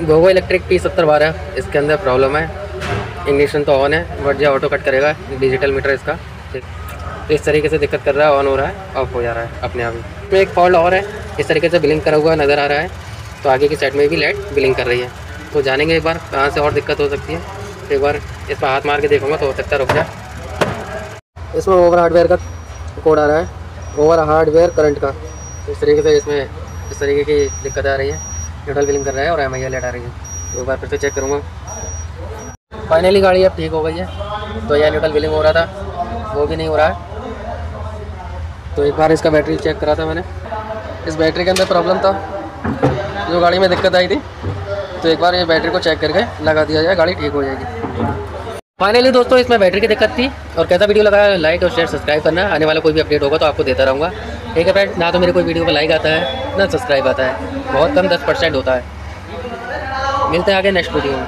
Gogo electric P7012, इसके अंदर problem है। इग्निशन तो ऑन है बट जो ऑटो कट करेगा, डिजिटल मीटर इसका। ठीक, तो इस तरीके से दिक्कत कर रहा है, ऑन हो रहा है, ऑफ हो जा रहा है अपने आप ही। इसमें एक फॉल्ट और है, इस तरीके से ब्लिंक करा हुआ नज़र आ रहा है, तो आगे की साइड में भी लाइट ब्लिंक कर रही है। तो जानेंगे एक बार कहाँ से और दिक्कत हो सकती है। एक बार इस पर हाथ मार के देखूँगा तो हो सकता है रुक जाए। इसमें ओवर हार्डवेयर का कोड आ रहा है, ओवर हार्डवेयर करंट का। इस तरीके से इसमें इस तरीके की दिक्कत आ रही है, न्यूट्रल ब्लिंक कर रहा है और MIL लाइट आ रही है। तो एक बार फिर से चेक करूँगा। फाइनली गाड़ी अब ठीक हो गई है। तो यह न्यूट्रल ब्लिंक हो रहा था, वो भी नहीं हो रहा है। तो एक बार इसका बैटरी चेक करा था मैंने, इस बैटरी के अंदर प्रॉब्लम था, जो गाड़ी में दिक्कत आई थी। तो एक बार ये बैटरी को चेक करके लगा दिया जाए, गाड़ी ठीक हो जाएगी। फाइनली दोस्तों, इसमें बैटरी की दिक्कत थी। और कैसा वीडियो लगा, लाइक और शेयर सब्सक्राइब करना। आने वाला कोई भी अपडेट होगा तो आपको देता रहूँगा। ठीक है फ्रेंड, ना तो मेरे कोई वीडियो को लाइक आता है ना सब्सक्राइब आता है, बहुत कम 10% होता है। मिलते हैं आगे नेक्स्ट वीडियो में।